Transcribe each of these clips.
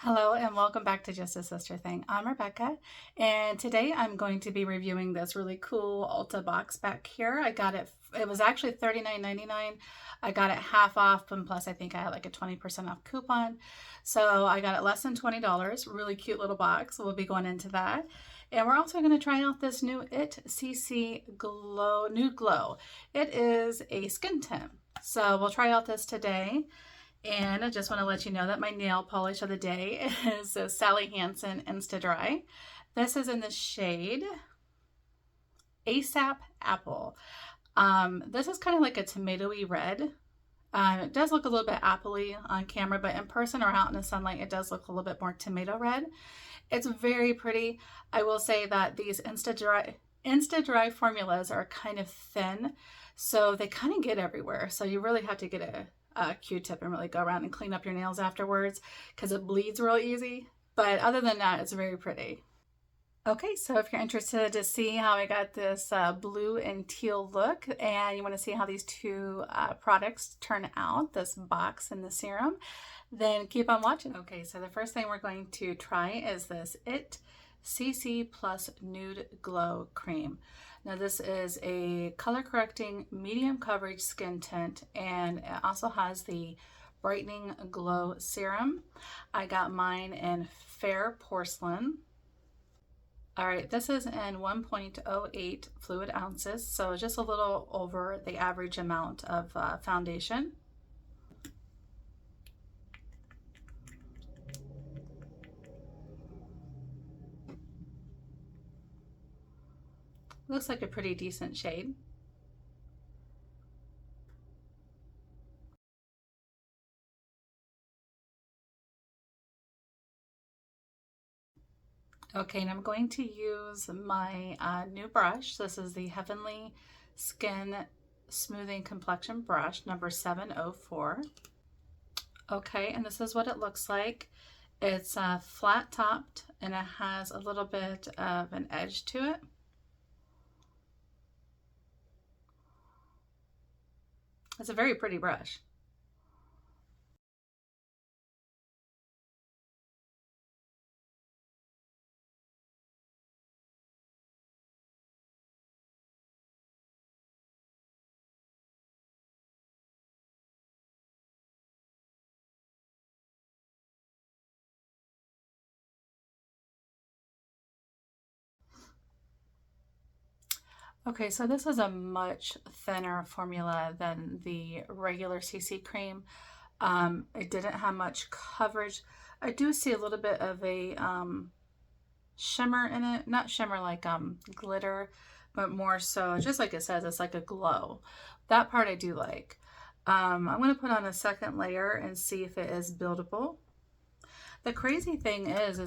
Hello and welcome back to Just a Sister Thing. I'm Rebecca and today I'm going to be reviewing this really cool Ulta box back here. I got it, it was actually $39.99. I got it half off and plus I think I had like a 20% off coupon. So I got it less than $20. Really cute little box. We'll be going into that. And we're also going to try out this new ItCC+NudeGlow. It is a skin tint. So we'll try out this today. And I just want to let you know that my nail polish of the day is a Sally Hansen Insta Dry. This is in the shade ASAP Apple. This is kind of like a tomatoey red. It does look a little bit appley on camera, but in person or out in the sunlight, it does look a little bit more tomato red. It's very pretty. I will say that these Insta Dry formulas are kind of thin, so they kind of get everywhere. So you really have to get a Q-tip and really go around and clean up your nails afterwards because it bleeds real easy. But other than that, it's very pretty. Okay, so if you're interested to see how I got this blue and teal look and you want to see how these two products turn out, this box and the serum, then keep on watching. Okay, so the first thing we're going to try is this ItCC+NudeGlow cream. Now this is a color correcting medium coverage skin tint and it also has the brightening glow serum. I got mine in fair porcelain. All right, this is in 1.08 fluid ounces, so just a little over the average amount of foundation. Looks like a pretty decent shade. Okay, and I'm going to use my new brush. This is the Heavenly Skin Smoothing Complexion Brush, number 704. Okay, and this is what it looks like. It's flat topped and it has a little bit of an edge to it. It's a very pretty brush. Okay, so this is a much thinner formula than the regular CC cream. It didn't have much coverage. I do see a little bit of a shimmer in it. Not shimmer like glitter, but more so, just like it says, it's like a glow. That part I do like. I'm going to put on a second layer and see if it is buildable. The crazy thing is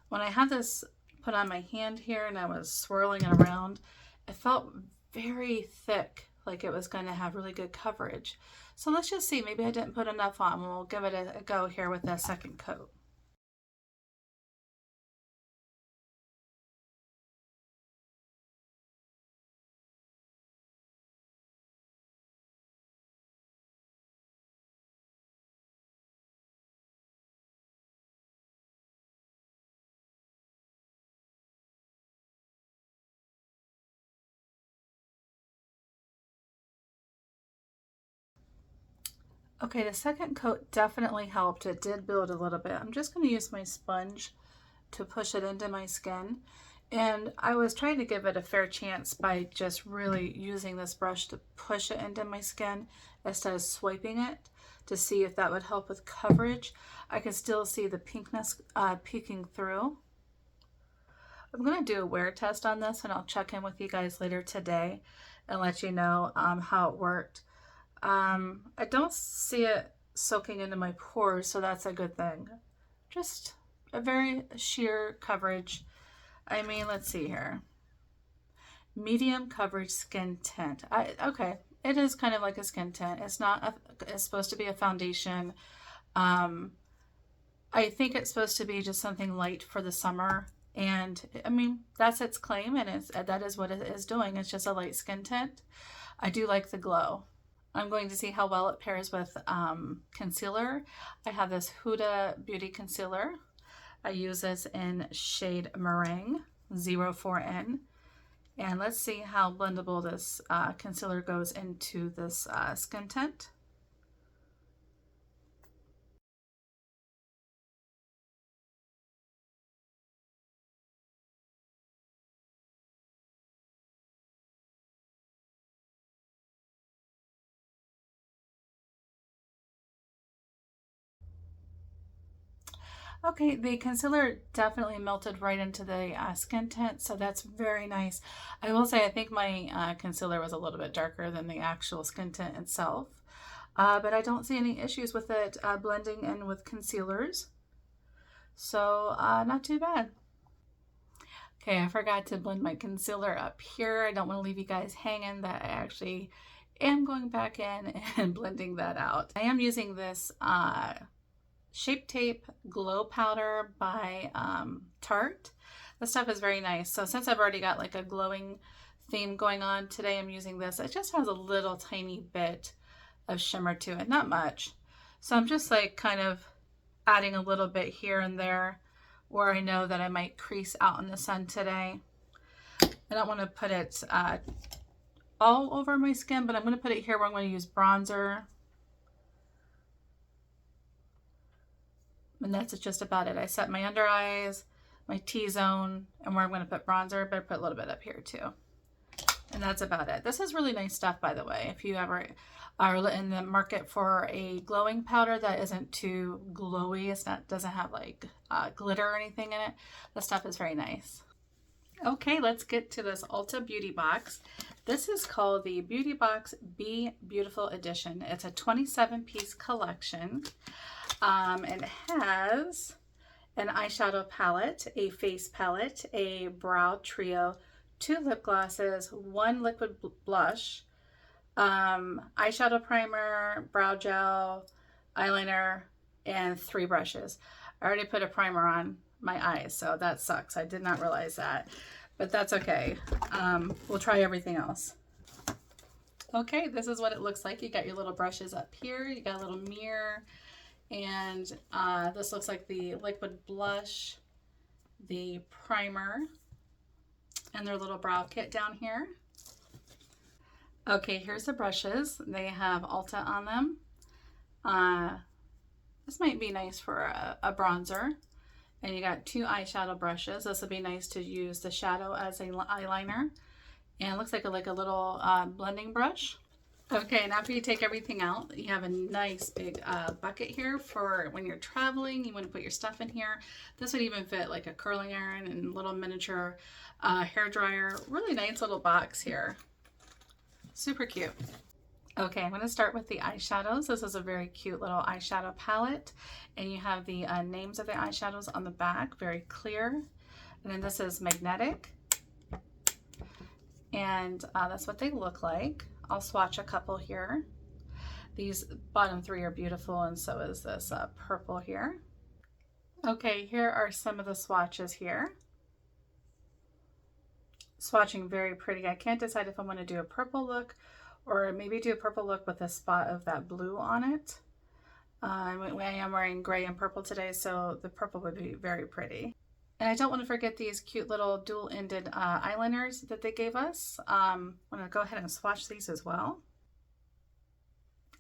when I had this put on my hand here and I was swirling it around, it felt very thick, like it was going to have really good coverage. So let's just see, maybe I didn't put enough on. We'll give it a go here with the second coat. Okay, the second coat definitely helped. It did build a little bit. I'm just going to use my sponge to push it into my skin. And I was trying to give it a fair chance by just really using this brush to push it into my skin instead of swiping it to see if that would help with coverage. I can still see the pinkness peeking through. I'm going to do a wear test on this and I'll check in with you guys later today and let you know how it worked. I don't see it soaking into my pores, so that's a good thing. Just a very sheer coverage. I mean, let's see here. Medium coverage skin tint. Okay, it is kind of like a skin tint. It's not it's supposed to be a foundation. I think it's supposed to be just something light for the summer. And I mean, that's its claim, and that is what it is doing. It's just a light skin tint. I do like the glow. I'm going to see how well it pairs with concealer. I have this HUDA Beauty Concealer. I use this in shade Meringue 04N. And let's see how blendable this concealer goes into this skin tint. Okay, the concealer definitely melted right into the skin tint, so that's very nice. I will say I think my concealer was a little bit darker than the actual skin tint itself, but I don't see any issues with it blending in with concealers, so not too bad. Okay, I forgot to blend my concealer up here. I don't want to leave you guys hanging that I actually am going back in and blending that out. I am using this Shape Tape Glow Powder by Tarte. This stuff is very nice. So since I've already got like a glowing theme going on, today I'm using this. It just has a little tiny bit of shimmer to it, not much. So I'm just like kind of adding a little bit here and there where I know that I might crease out in the sun today. I don't want to put it all over my skin, but I'm going to put it here where I'm going to use bronzer. And that's just about it. I set my under eyes, my T-zone, and where I'm going to put bronzer, but I put a little bit up here too. And that's about it. This is really nice stuff, by the way. If you ever are in the market for a glowing powder that isn't too glowy, doesn't have like glitter or anything in it, the stuff is very nice. Okay, let's get to this Ulta Beauty Box. This is called the Beauty Box Be Beautiful Edition. It's a 27-piece collection. It has an eyeshadow palette, a face palette, a brow trio, 2 lip glosses, 1 liquid blush, eyeshadow primer, brow gel, eyeliner, and 3 brushes. I already put a primer on my eyes, so that sucks. I did not realize that, but that's okay. We'll try everything else. Okay, this is what it looks like. You got your little brushes up here, you got a little mirror, and this looks like the liquid blush, the primer, and their little brow kit down here. Okay, here's the brushes. They have Ulta on them. This might be nice for a bronzer. And you got 2 eyeshadow brushes. This would be nice to use the shadow as an eyeliner. And it looks like a little blending brush. Okay, and after you take everything out, you have a nice big bucket here for when you're traveling. You want to put your stuff in here. This would even fit like a curling iron and little miniature hair dryer. Really nice little box here. Super cute. Okay, I'm going to start with the eyeshadows. This is a very cute little eyeshadow palette. And you have the names of the eyeshadows on the back, very clear. And then this is magnetic. And that's what they look like. I'll swatch a couple here. These bottom 3 are beautiful, and so is this purple here. Okay, here are some of the swatches here. Swatching very pretty. I can't decide if I want to do a purple look or maybe do a purple look with a spot of that blue on it. I am wearing gray and purple today, so the purple would be very pretty. And I don't want to forget these cute little dual-ended eyeliners that they gave us. I'm going to go ahead and swatch these as well.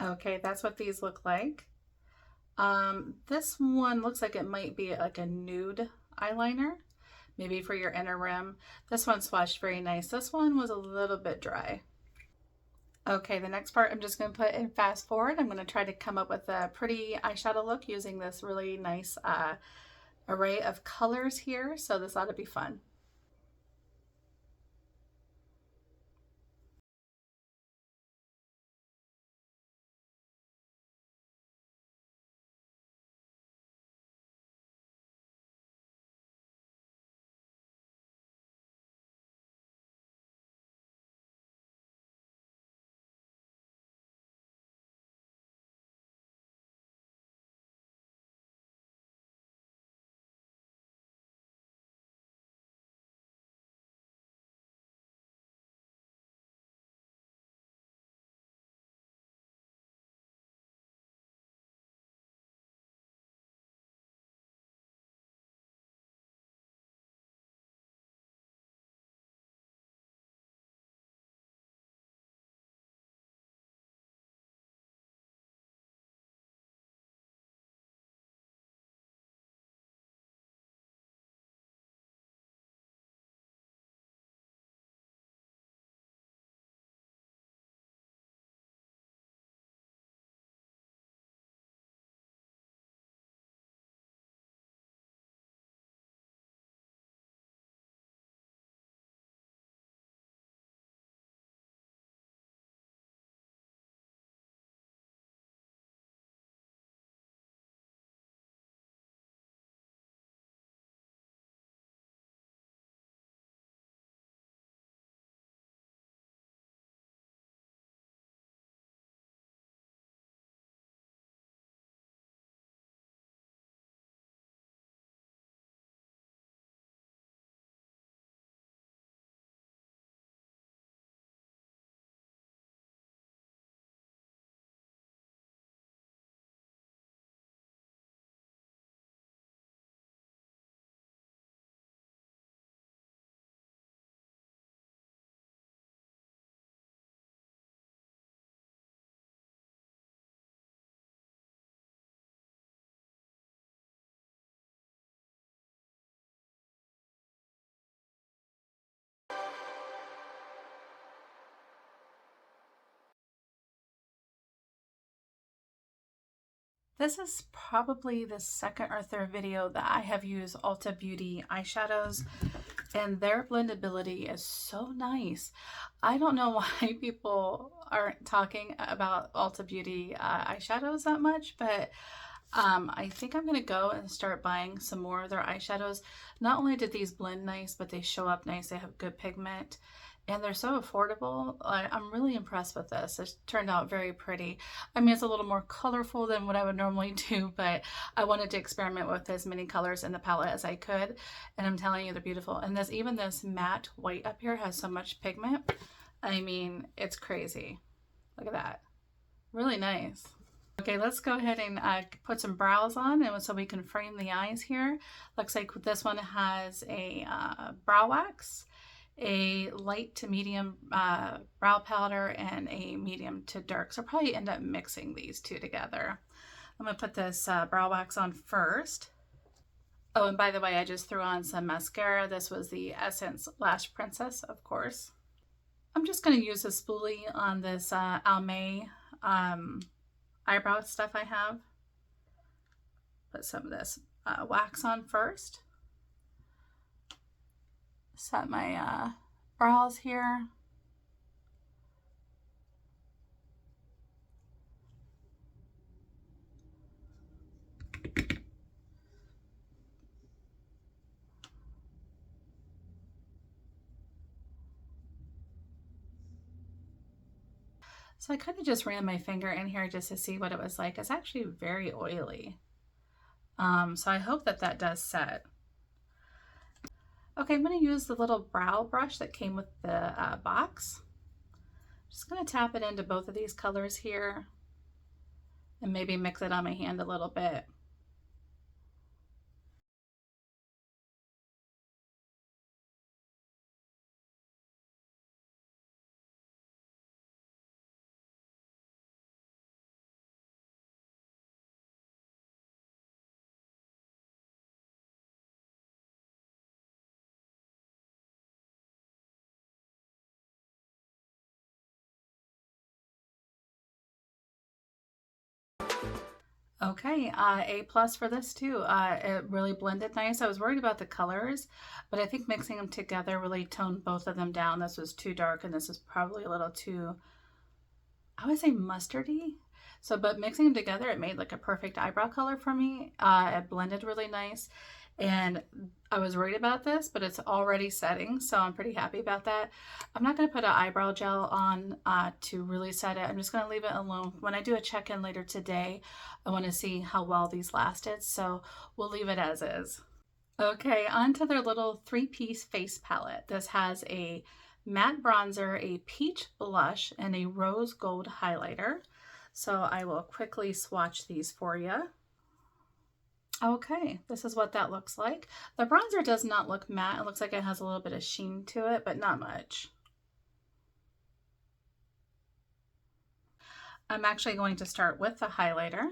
Okay, that's what these look like. This one looks like it might be like a nude eyeliner, maybe for your inner rim. This one swatched very nice. This one was a little bit dry. Okay, the next part I'm just going to put in fast forward. I'm going to try to come up with a pretty eyeshadow look using this really nice array of colors here. So this ought to be fun. This is probably the second or third video that I have used Ulta Beauty eyeshadows, and their blendability is so nice. I don't know why people aren't talking about Ulta Beauty eyeshadows that much, but I think I'm going to go and start buying some more of their eyeshadows. Not only did these blend nice, but they show up nice. They have good pigment. And they're so affordable. I'm really impressed with this. It turned out very pretty. I mean, it's a little more colorful than what I would normally do, but I wanted to experiment with as many colors in the palette as I could. And I'm telling you, they're beautiful. And even this matte white up here has so much pigment. I mean, it's crazy. Look at that. Really nice. Okay, let's go ahead and put some brows on, and so we can frame the eyes here. Looks like this one has a brow wax, a light to medium brow powder, and a medium to dark. So I'll probably end up mixing these two together. I'm going to put this brow wax on first. Oh, and by the way, I just threw on some mascara. This was the Essence Lash Princess, of course. I'm just going to use a spoolie on this Almay eyebrow stuff I have. Put some of this wax on first. Set my brows here. So I kind of just ran my finger in here just to see what it was like. It's actually very oily. So I hope that that does set. Okay, I'm going to use the little brow brush that came with the box. Just going to tap it into both of these colors here and maybe mix it on my hand a little bit. Okay, A+ for this too. It really blended nice. I was worried about the colors, but I think mixing them together really toned both of them down. This was too dark and this is probably a little too, I would say, mustardy. So, but mixing them together, it made like a perfect eyebrow color for me. It blended really nice. And I was worried about this, but it's already setting, so I'm pretty happy about that. I'm not going to put an eyebrow gel on to really set it. I'm just going to leave it alone. When I do a check-in later today, I want to see how well these lasted, so we'll leave it as is. Okay, on to their little three-piece face palette. This has a matte bronzer, a peach blush, and a rose gold highlighter. So I will quickly swatch these for you. Okay, this is what that looks like. The bronzer does not look matte. It looks like it has a little bit of sheen to it, but not much. I'm actually going to start with the highlighter.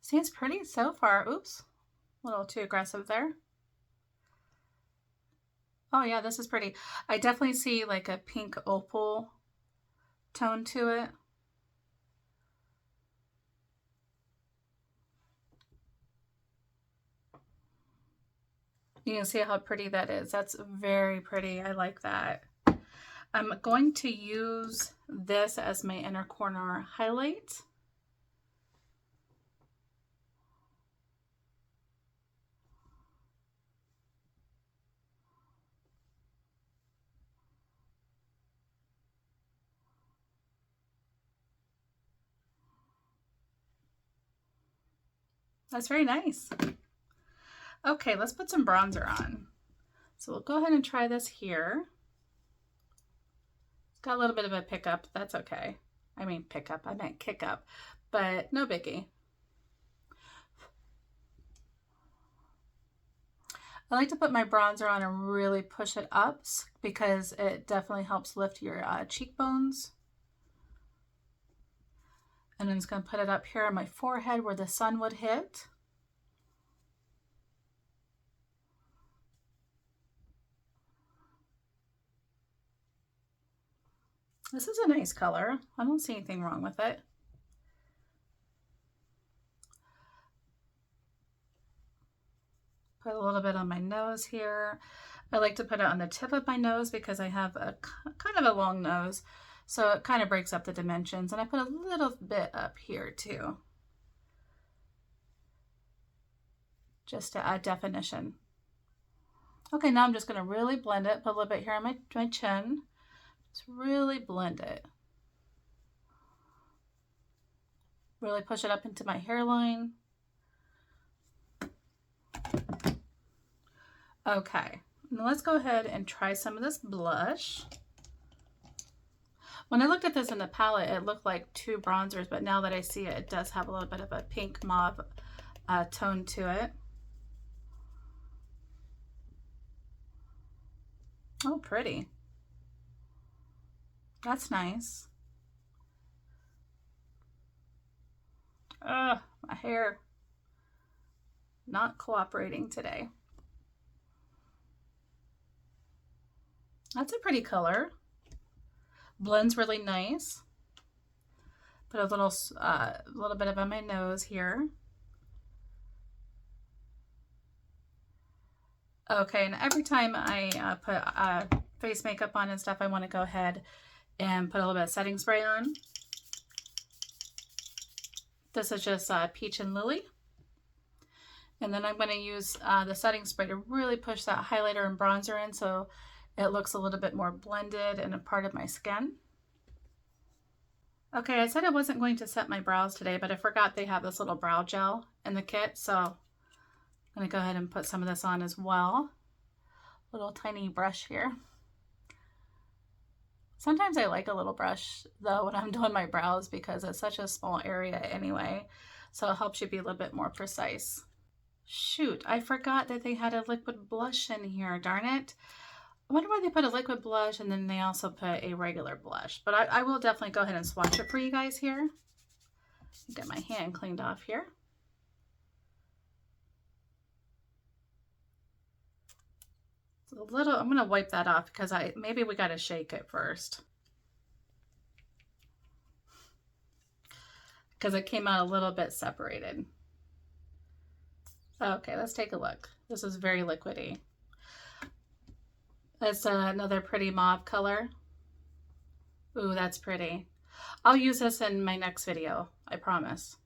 Seems pretty so far. Oops, a little too aggressive there. Oh yeah, this is pretty. I definitely see like a pink opal tone to it. You can see how pretty that is. That's very pretty. I like that. I'm going to use this as my inner corner highlight. That's very nice. Okay, let's put some bronzer on. So we'll go ahead and try this here. It's got a little bit of a pickup. That's okay. I mean pickup, I meant kick up, but no biggie. I like to put my bronzer on and really push it up because it definitely helps lift your cheekbones. And I'm just going to put it up here on my forehead where the sun would hit. This is a nice color. I don't see anything wrong with it. Put a little bit on my nose here. I like to put it on the tip of my nose because I have a kind of a long nose. So it kind of breaks up the dimensions. And I put a little bit up here too, just to add definition. Okay, now I'm just going to really blend it. Put a little bit here on my chin. Just really blend it. Really push it up into my hairline. Okay, now let's go ahead and try some of this blush. When I looked at this in the palette, it looked like two bronzers, but now that I see it, it does have a little bit of a pink mauve tone to it. Oh, pretty. That's nice. Ugh, my hair not cooperating today. That's a pretty color. Blends really nice. Put a little bit of on my nose here. Okay, and every time I put face makeup on and stuff, I want to go ahead and put a little bit of setting spray on. This is just Peach and Lily. And then I'm going to use the setting spray to really push that highlighter and bronzer in so it looks a little bit more blended and a part of my skin. Okay, I said I wasn't going to set my brows today, but I forgot they have this little brow gel in the kit, so I'm going to go ahead and put some of this on as well. Little tiny brush here. Sometimes I like a little brush though when I'm doing my brows because it's such a small area anyway, so it helps you be a little bit more precise. Shoot, I forgot that they had a liquid blush in here, darn it. I wonder why they put a liquid blush and then they also put a regular blush. But I will definitely go ahead and swatch it for you guys here. Get my hand cleaned off here. It's a little, I'm going to wipe that off because maybe we got to shake it first. Because it came out a little bit separated. Okay, let's take a look. This is very liquidy. It's another pretty mauve color. Ooh, that's pretty. I'll use this in my next video, I promise.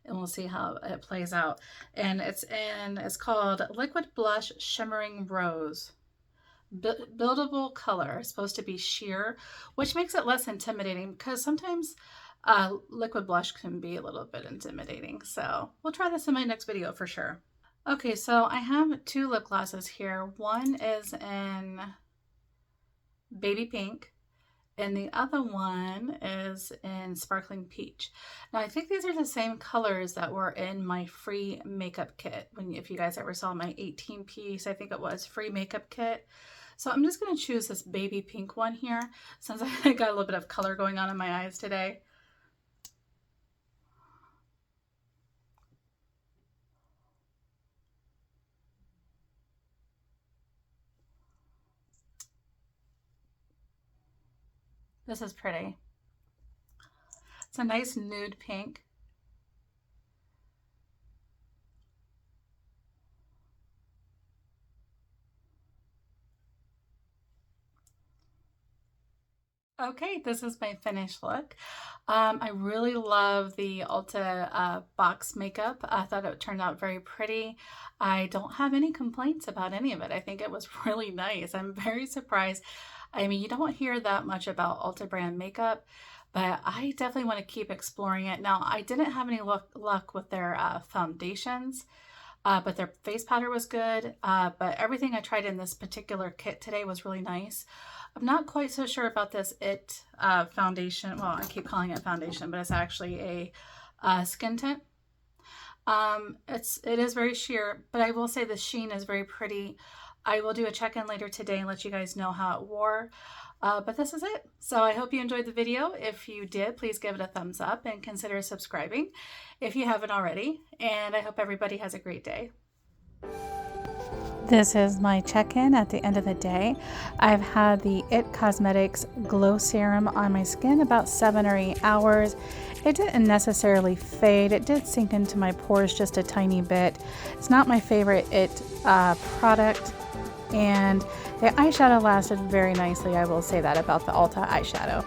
And we'll see how it plays out. And it's called Liquid Blush Shimmering Rose. Buildable color. It's supposed to be sheer, which makes it less intimidating because sometimes liquid blush can be a little bit intimidating. So we'll try this in my next video for sure. Okay, so I have two lip glosses here. One is in baby pink and the other one is in sparkling peach. Now I think these are the same colors that were in my free makeup kit. If you guys ever saw my 18-piece, I think it was, free makeup kit. So I'm just going to choose this baby pink one here since I got a little bit of color going on in my eyes today. This is pretty. It's a nice nude pink. Okay, this is my finished look. I really love the Ulta box makeup. I thought it turned out very pretty. I don't have any complaints about any of it. I think it was really nice. I'm very surprised. I mean, you don't hear that much about Ulta brand makeup, but I definitely want to keep exploring it. Now, I didn't have any luck with their foundations, but their face powder was good. But everything I tried in this particular kit today was really nice. I'm not quite so sure about this foundation. Well, I keep calling it foundation, but it's actually a skin tint. It is very sheer, but I will say the sheen is very pretty. I will do a check-in later today and let you guys know how it wore. But this is it. So I hope you enjoyed the video. If you did, please give it a thumbs up and consider subscribing if you haven't already. And I hope everybody has a great day. This is my check-in at the end of the day. I've had the ItCC+NudeGlow Serum on my skin about 7 or 8 hours. It didn't necessarily fade. It did sink into my pores just a tiny bit. It's not my favorite product, and the eyeshadow lasted very nicely. I will say that about the Ulta eyeshadow.